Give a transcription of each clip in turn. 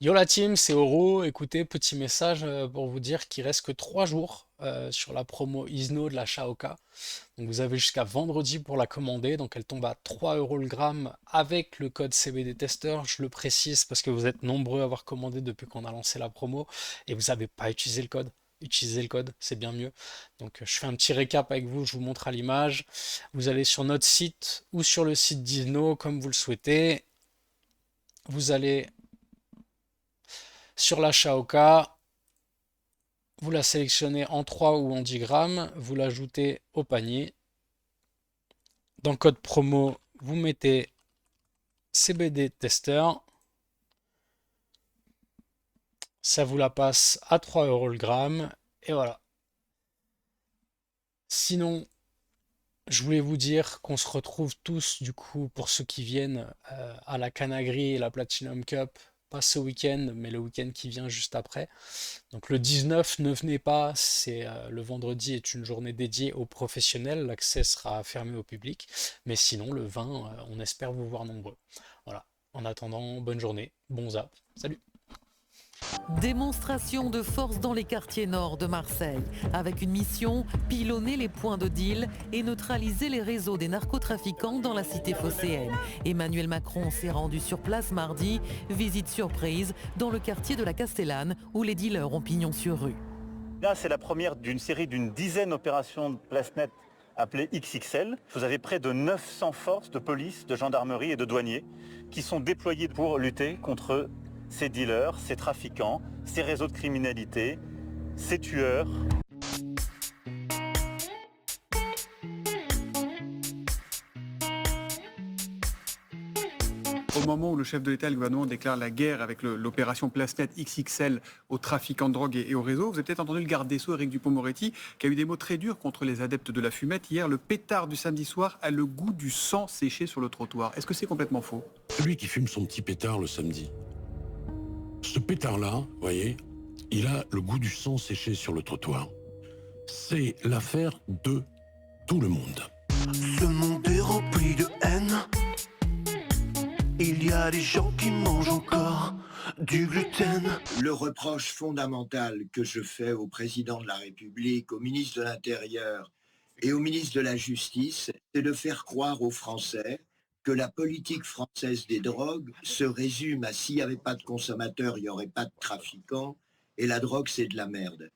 Yo la team, c'est Oro. Écoutez, petit message pour vous dire qu'il reste que 3 jours sur la promo Isno de la Shaoka. Donc vous avez jusqu'à vendredi pour la commander. Donc elle tombe à 3 euros le gramme avec le code CBD Tester. Je le précise parce que vous êtes nombreux à avoir commandé depuis qu'on a lancé la promo et vous n'avez pas utilisé le code. Utilisez le code, c'est bien mieux. Donc je fais un petit récap avec vous, je vous montre à l'image. Vous allez sur notre site ou sur le site d'Isno comme vous le souhaitez. Vous allez sur la Shaoka, vous la sélectionnez en 3 ou en 10 grammes, vous l'ajoutez au panier. Dans le code promo, vous mettez CBD Tester. Ça vous la passe à 3 euros le gramme. Et voilà. Sinon, je voulais vous dire qu'on se retrouve tous, du coup, pour ceux qui viennent à la Canagri et la Platinum Cup, pas ce week-end, mais le week-end qui vient juste après. Donc le 19, ne venez pas, c'est le vendredi est une journée dédiée aux professionnels, l'accès sera fermé au public, mais sinon le 20, on espère vous voir nombreux. Voilà. En attendant, bonne journée, bon zap, salut. Démonstration de force dans les quartiers nord de Marseille, avec une mission, pilonner les points de deal et neutraliser les réseaux des narcotrafiquants dans la cité phocéenne. Emmanuel Macron s'est rendu sur place mardi, visite surprise dans le quartier de la Castellane où les dealers ont pignon sur rue. Là, c'est la première d'une série d'une dizaine d'opérations de place nette appelées XXL. Vous avez près de 900 forces de police, de gendarmerie et de douaniers qui sont déployées pour lutter contre ces dealers, ces trafiquants, ces réseaux de criminalité, ces tueurs. Au moment où le chef de l'État et le gouvernement déclarent la guerre avec l'opération Place-Net XXL aux trafiquants de drogue et aux réseaux, vous avez peut-être entendu le garde des Sceaux, Éric Dupond-Moretti, qui a eu des mots très durs contre les adeptes de la fumette. Hier, le pétard du samedi soir a le goût du sang séché sur le trottoir. Est-ce que c'est complètement faux ? Celui qui fume son petit pétard le samedi, ce pétard-là, vous voyez, il a le goût du sang séché sur le trottoir. C'est l'affaire de tout le monde. Ce monde est rempli de haine. Il y a des gens qui mangent encore du gluten. Le reproche fondamental que je fais au président de la République, au ministre de l'Intérieur et au ministre de la Justice, c'est de faire croire aux Français que la politique française des drogues se résume à s'il n'y avait pas de consommateurs, il n'y aurait pas de trafiquants, et la drogue, c'est de la merde.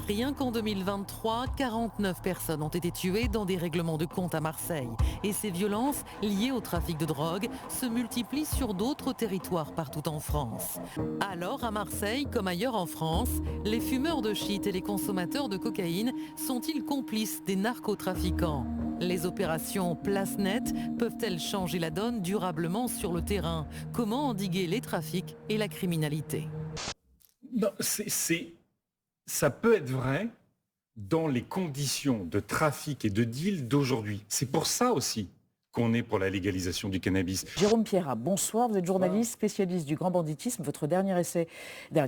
Rien qu'en 2023, 49 personnes ont été tuées dans des règlements de compte à Marseille. Et ces violences liées au trafic de drogue se multiplient sur d'autres territoires partout en France. Alors, à Marseille, comme ailleurs en France, les fumeurs de shit et les consommateurs de cocaïne sont-ils complices des narcotrafiquants ? Les opérations Place Net peuvent-elles changer la donne durablement sur le terrain ? Comment endiguer les trafics et la criminalité ? Non, ça peut être vrai dans les conditions de trafic et de deal d'aujourd'hui. C'est pour ça aussi qu'on est pour la légalisation du cannabis. Jérôme Pierrat, bonsoir. Vous êtes journaliste, spécialiste du grand banditisme. Votre dernier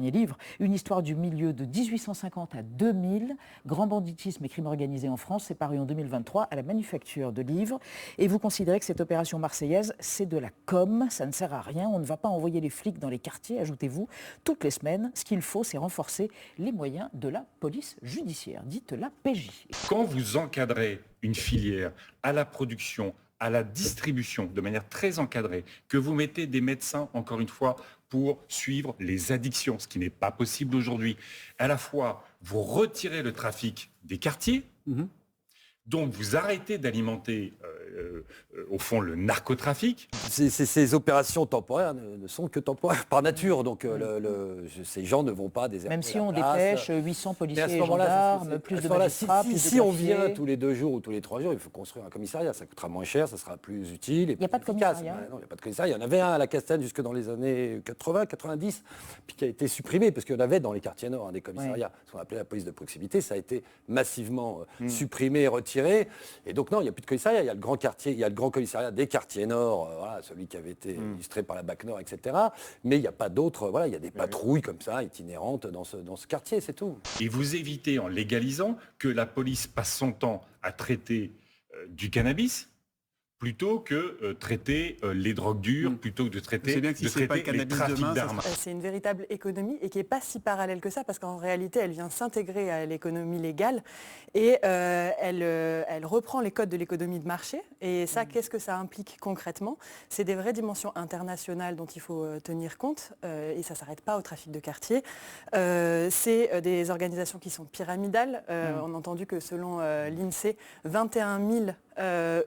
livre, une histoire du milieu de 1850 à 2000, grand banditisme et crime organisé en France, est paru en 2023 à la Manufacture de Livres. Et vous considérez que cette opération marseillaise, c'est de la com, ça ne sert à rien. On ne va pas envoyer les flics dans les quartiers, ajoutez-vous, toutes les semaines. Ce qu'il faut, c'est renforcer les moyens de la police judiciaire, dite la PJ. Quand vous encadrez une filière à la production, à la distribution de manière très encadrée, que vous mettez des médecins, encore une fois, pour suivre les addictions, ce qui n'est pas possible aujourd'hui. À la fois, vous retirez le trafic des quartiers, donc vous arrêtez d'alimenter, au fond, le narcotrafic. Ces opérations temporaires ne sont que temporaires par nature, donc ces gens ne vont pas déserter. Même si la on place. dépêche 800 policiers Mais à ce et moment-là, gendarmes, plus de magistrats, plus de si on greffiers. vient tous les 2 jours ou tous les 3 jours, il faut construire un commissariat. Ça coûtera moins cher, ça sera plus utile. Il n'y a pas de commissariat. Non, il n'y a pas de commissariat. Il y en avait un à la Castelle jusque dans les années 80, 90, puis qui a été supprimé, parce qu'il y en avait dans les quartiers nord des commissariats. Ce qu'on appelait la police de proximité, ça a été massivement supprimé, retiré. Et donc non, il n'y a plus de commissariat. Il y a le grand quartier, il y a le grand commissariat des quartiers nord, voilà, celui qui avait été illustré par la BAC Nord, etc. Mais il n'y a pas d'autres, voilà, il y a des patrouilles comme ça, itinérantes dans ce quartier, c'est tout. Et vous évitez, en légalisant, que la police passe son temps à traiter du cannabis plutôt que traiter les drogues dures, plutôt que de traiter, C'est bien que si c'est pas le les cannabis trafics demain, ça d'armes. C'est une véritable économie et qui n'est pas si parallèle que ça parce qu'en réalité, elle vient s'intégrer à l'économie légale et elle reprend les codes de l'économie de marché. Et ça, qu'est-ce que ça implique concrètement? C'est des vraies dimensions internationales dont il faut tenir compte et ça ne s'arrête pas au trafic de quartier. C'est des organisations qui sont pyramidales. On a entendu que selon l'INSEE, 21 000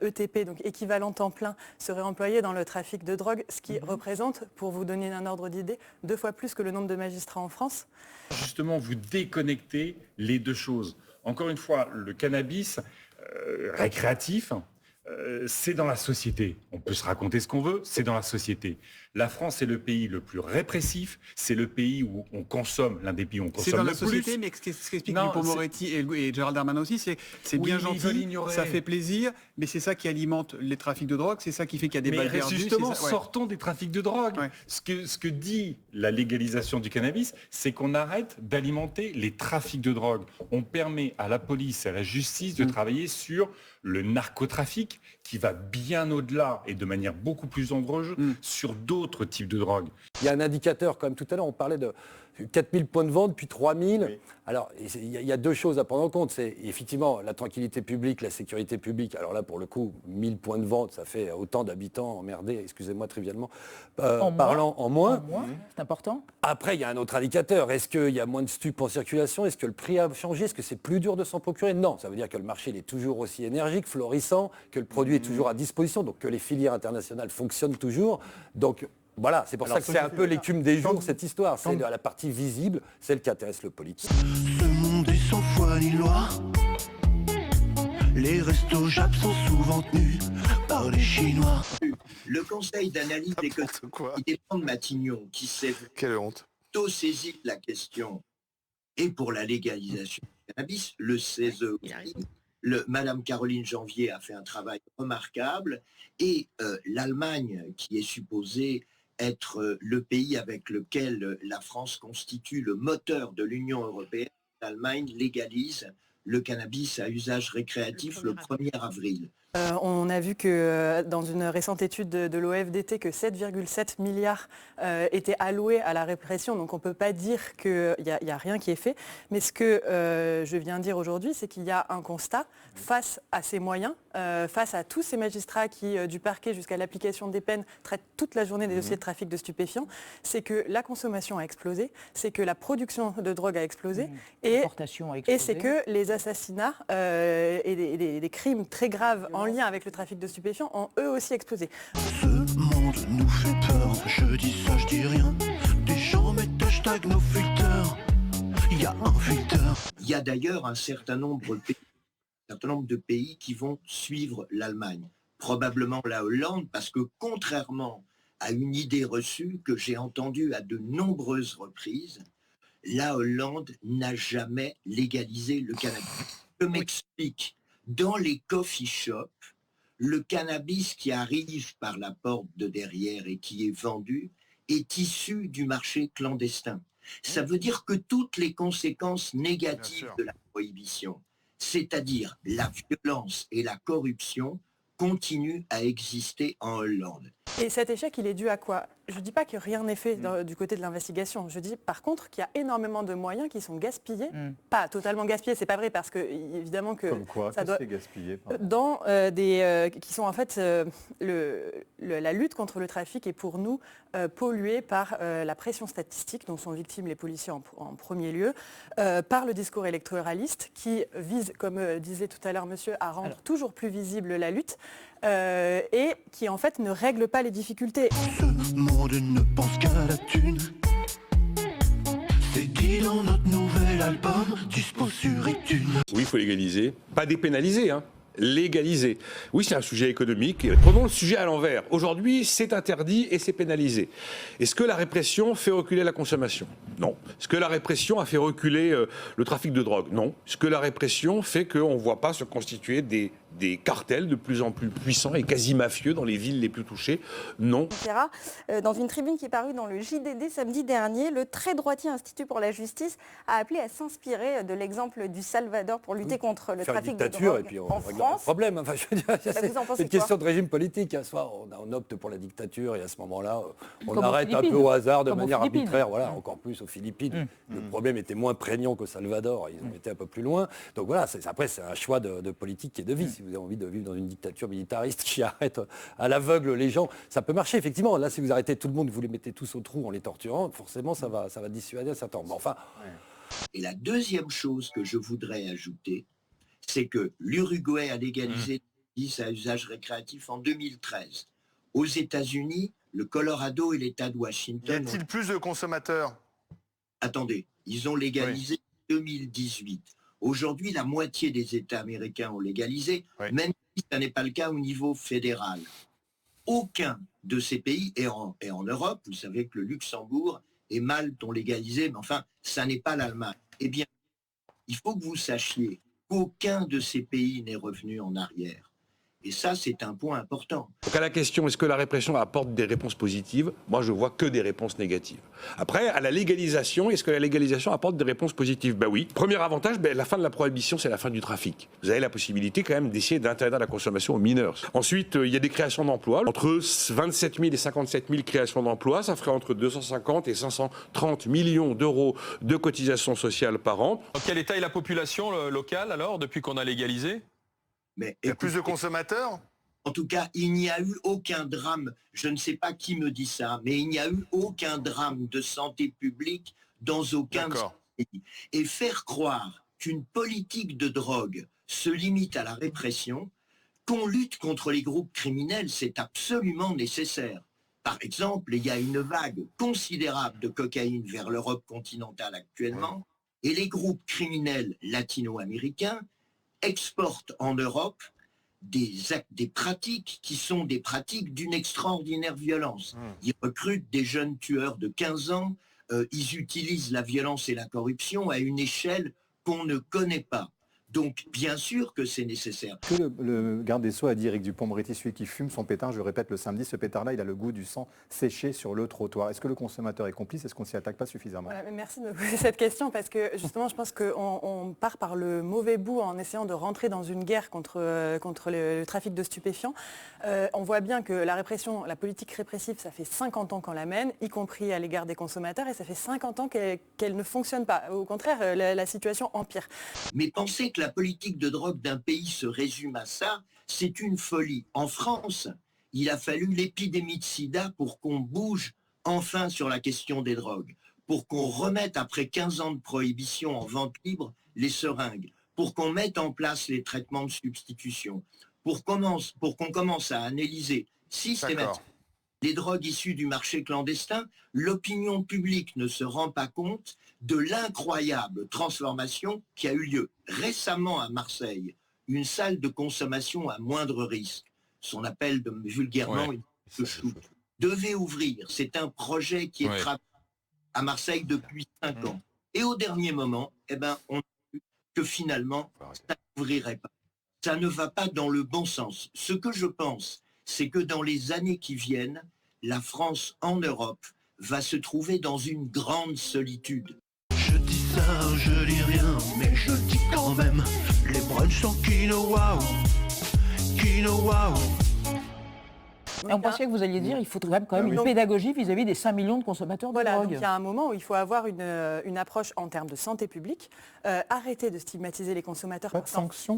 ETP, donc équivalent temps plein, seraient employés dans le trafic de drogue, ce qui représente, pour vous donner un ordre d'idée, 2 fois plus que le nombre de magistrats en France. Justement, vous déconnectez les deux choses. Encore une fois, le cannabis récréatif, c'est dans la société. On peut se raconter ce qu'on veut, c'est dans la société. La France est le pays le plus répressif, c'est le pays où on consomme, l'un des pays où on consomme c'est dans le la société, plus. mais ce qu'explique Dupond-Moretti et Gérald Darmanin aussi, c'est bien gentil, ça fait plaisir, mais c'est ça qui alimente les trafics de drogue, c'est ça qui fait qu'il y a des balles perdues. Justement, sortons des trafics de drogue. Ouais. Ce que dit la légalisation du cannabis, c'est qu'on arrête d'alimenter les trafics de drogue. On permet à la police et à la justice de travailler sur le narcotrafic qui va bien au-delà et de manière beaucoup plus dangereuse sur d'autres types de drogues. Il y a un indicateur, comme tout à l'heure, on parlait de 4000 points de vente, puis 3000. Oui. Alors, il y a 2 choses à prendre en compte. C'est effectivement la tranquillité publique, la sécurité publique. Alors là, pour le coup, 1000 points de vente, ça fait autant d'habitants emmerdés, excusez-moi trivialement, parlant en moins. C'est important. Après, il y a un autre indicateur. Est-ce qu'il y a moins de stupes en circulation? Est-ce que le prix a changé? Est-ce que c'est plus dur de s'en procurer? Non, ça veut dire que le marché il est toujours aussi énergique, florissant, que le produit est toujours à disposition, donc que les filières internationales fonctionnent toujours. Donc, voilà, c'est pour ça que c'est un peu l'écume des jours, cette histoire. C'est la partie visible, celle qui intéresse le politique. Ce monde est sans foi ni loi. Les restos Jap sont souvent tenus par les Chinois. Le Conseil d'analyse économique qui dépend de Matignon, qui s'est saisi de la question, et pour la légalisation du cannabis, le CESE aussi, Madame Caroline Janvier a fait un travail remarquable, et l'Allemagne, qui est supposée être le pays avec lequel la France constitue le moteur de l'Union européenne, l'Allemagne légalise le cannabis à usage récréatif le 1er avril. On a vu que dans une récente étude de l'OFDT que 7,7 milliards étaient alloués à la répression. Donc on ne peut pas dire qu'il n'y a rien qui est fait. Mais ce que je viens dire aujourd'hui, c'est qu'il y a un constat face à ces moyens, face à tous ces magistrats qui, du parquet jusqu'à l'application des peines, traitent toute la journée des dossiers de trafic de stupéfiants. C'est que la consommation a explosé, c'est que la production de drogue a explosé, et c'est que les assassinats et des crimes très graves en lien avec le trafic de stupéfiants ont eux aussi explosé. Ce monde nous fait peur, je dis ça, je dis rien. Des gens mettent hashtag nos filters. Il y a un filter. Il y a d'ailleurs un certain nombre de pays qui vont suivre l'Allemagne. Probablement la Hollande, parce que contrairement à une idée reçue que j'ai entendue à de nombreuses reprises, la Hollande n'a jamais légalisé le cannabis. Je m'explique. Dans les coffee shops, le cannabis qui arrive par la porte de derrière et qui est vendu est issu du marché clandestin. Ça veut dire que toutes les conséquences négatives de la prohibition, c'est-à-dire la violence et la corruption, continuent à exister en Hollande. Et cet échec, il est dû à quoi? Je ne dis pas que rien n'est fait du côté de l'investigation. Je dis par contre qu'il y a énormément de moyens qui sont gaspillés. Pas totalement gaspillés, c'est pas vrai, parce que évidemment que comme quoi, ça doit c'est gaspillé dans qui sont en fait la lutte contre le trafic est pour nous polluée par la pression statistique dont sont victimes les policiers en premier lieu, par le discours électoraliste qui vise, comme disait tout à l'heure monsieur, à rendre toujours plus visible la lutte. Et qui en fait ne règle pas les difficultés. Ce monde ne pense qu'à la thune. C'est dit dans notre nouvel album, dispo sur iTunes. Oui, il faut légaliser, pas dépénaliser, hein. Légaliser. Oui, c'est un sujet économique. Prenons le sujet à l'envers. Aujourd'hui, c'est interdit et c'est pénalisé. Est-ce que la répression fait reculer la consommation? Non. Est-ce que la répression a fait reculer le trafic de drogue? Non. Est-ce que la répression fait qu'on ne voit pas se constituer des des cartels de plus en plus puissants et quasi mafieux dans les villes les plus touchées. Non. Dans une tribune qui est parue dans le JDD samedi dernier, le très droitier Institut pour la justice a appelé à s'inspirer de l'exemple du Salvador pour lutter contre le trafic de drogue et puis on en règle France. le problème. Enfin, je veux dire, vous en pensez c'est une quoi question de régime politique. Soit on opte pour la dictature et à ce moment-là, on Comme aux arrête un Philippines. peu au hasard de Comme aux manière Philippines. arbitraire. Voilà, encore plus aux Philippines. Le problème était moins prégnant qu'au Salvador. Ils ont été un peu plus loin. Donc voilà, après c'est un choix de politique et de vie. Si vous avez envie de vivre dans une dictature militariste qui arrête à l'aveugle les gens, ça peut marcher effectivement. Là, si vous arrêtez tout le monde, vous les mettez tous au trou en les torturant, forcément ça va dissuader un certain nombre. Mais enfin. Et la deuxième chose que je voudrais ajouter, c'est que l'Uruguay a légalisé le cannabis à usage récréatif en 2013. Aux États-Unis, le Colorado et l'État de Y Washington. a-t-il plus de consommateurs? Attendez, ils ont légalisé en 2018. Aujourd'hui, la moitié des États américains ont légalisé, même si ce n'est pas le cas au niveau fédéral. Aucun de ces pays, et en Europe, vous savez que le Luxembourg et Malte ont légalisé, mais enfin, ça n'est pas l'Allemagne. Eh bien, il faut que vous sachiez qu'aucun de ces pays n'est revenu en arrière. Et ça, c'est un point important. Donc à la question, est-ce que la répression apporte des réponses positives? Moi, je vois que des réponses négatives. Après, à la légalisation, est-ce que la légalisation apporte des réponses positives? Ben oui. Premier avantage, la fin de la prohibition, c'est la fin du trafic. Vous avez la possibilité quand même d'essayer d'interdire la consommation aux mineurs. Ensuite, il y a des créations d'emplois. Entre 27 000 et 57 000 créations d'emplois, ça ferait entre 250 et 530 millions d'euros de cotisations sociales par an. Dans quel état est la population locale alors, depuis qu'on a légalisé? Mais Il y a plus de consommateurs? En tout cas, il n'y a eu aucun drame, je ne sais pas qui me dit ça, mais il n'y a eu aucun drame de santé publique dans aucun de ces pays. Et faire croire qu'une politique de drogue se limite à la répression, qu'on lutte contre les groupes criminels, c'est absolument nécessaire. Par exemple, il y a une vague considérable de cocaïne vers l'Europe continentale actuellement, et les groupes criminels latino-américains exportent en Europe des pratiques qui sont des pratiques d'une extraordinaire violence. Ils recrutent des jeunes tueurs de 15 ans, ils utilisent la violence et la corruption à une échelle qu'on ne connaît pas. Donc, bien sûr que c'est nécessaire. Que le garde des Sceaux a dit, Éric Dupond-Moretti, celui qui fume son pétard, je le répète le samedi, ce pétard-là, il a le goût du sang séché sur le trottoir. Est-ce que le consommateur est complice? Est-ce qu'on ne s'y attaque pas suffisamment? Voilà, merci de me poser cette question parce que justement, je pense qu'on part par le mauvais bout en essayant de rentrer dans une guerre contre le trafic de stupéfiants. On voit bien que la répression, la politique répressive, ça fait 50 ans qu'on la mène, y compris à l'égard des consommateurs, et ça fait 50 ans qu'elle ne fonctionne pas. Au contraire, la situation empire. Mais pensez que la politique de drogue d'un pays se résume à ça, c'est une folie. En France, il a fallu l'épidémie de sida pour qu'on bouge enfin sur la question des drogues, pour qu'on remette après 15 ans de prohibition en vente libre les seringues, pour qu'on mette en place les traitements de substitution, pour qu'on commence à analyser systématiquement les drogues issues du marché clandestin. L'opinion publique ne se rend pas compte de l'incroyable transformation qui a eu lieu récemment à Marseille, une salle de consommation à moindre risque, son appel vulgairement le chou, devait ouvrir. C'est un projet qui est travaillé à Marseille depuis 5 ans. Et au dernier moment, on a vu que finalement, ça n'ouvrirait pas. Ça ne va pas dans le bon sens. Ce que je pense, c'est que dans les années qui viennent, la France en Europe va se trouver dans une grande solitude. Je dis ça, je dis rien, mais je dis quand même. Les brunchs sont quinoa, quinoa. On pensait que vous alliez dire qu'il faut quand même une pédagogie vis-à-vis des 5 millions de consommateurs de drogue. Donc il y a un moment où il faut avoir une approche en termes de santé publique, arrêter de stigmatiser les consommateurs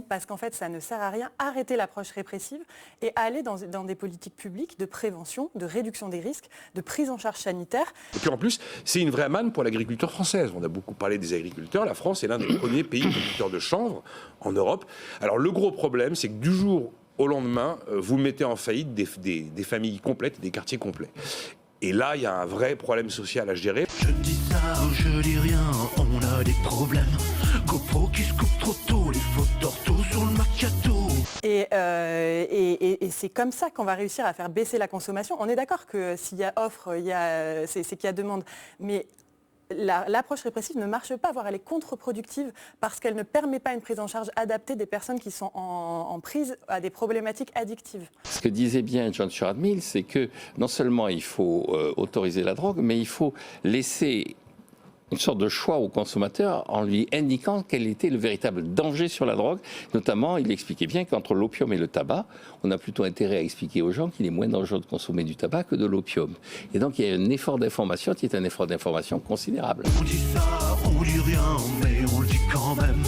parce qu'en fait ça ne sert à rien, arrêter l'approche répressive et aller dans des politiques publiques de prévention, de réduction des risques, de prise en charge sanitaire. Et puis en plus, c'est une vraie manne pour l'agriculture française. On a beaucoup parlé des agriculteurs. La France est l'un des premiers pays producteurs de chanvre en Europe. Alors le gros problème, c'est que du jour au lendemain, vous mettez en faillite des familles complètes, des quartiers complets. Et là, il y a un vrai problème social à gérer. Je dis ça, je dis rien, on a des problèmes. GoPro qui se coupe trop tôt, les fautes d'ortho sur le macchiato. Et c'est comme ça qu'on va réussir à faire baisser la consommation. On est d'accord que s'il y a offre, c'est qu'il y a demande. Mais l'approche répressive ne marche pas, voire elle est contre-productive parce qu'elle ne permet pas une prise en charge adaptée des personnes qui sont en prise à des problématiques addictives. Ce que disait bien John Stuart Mill, c'est que non seulement il faut autoriser la drogue, mais il faut laisser une sorte de choix au consommateur en lui indiquant quel était le véritable danger sur la drogue. Notamment, il expliquait bien qu'entre l'opium et le tabac, on a plutôt intérêt à expliquer aux gens qu'il est moins dangereux de consommer du tabac que de l'opium. Et donc, il y a un effort d'information qui est un effort d'information considérable. On dit ça, on dit rien, mais on le dit quand même.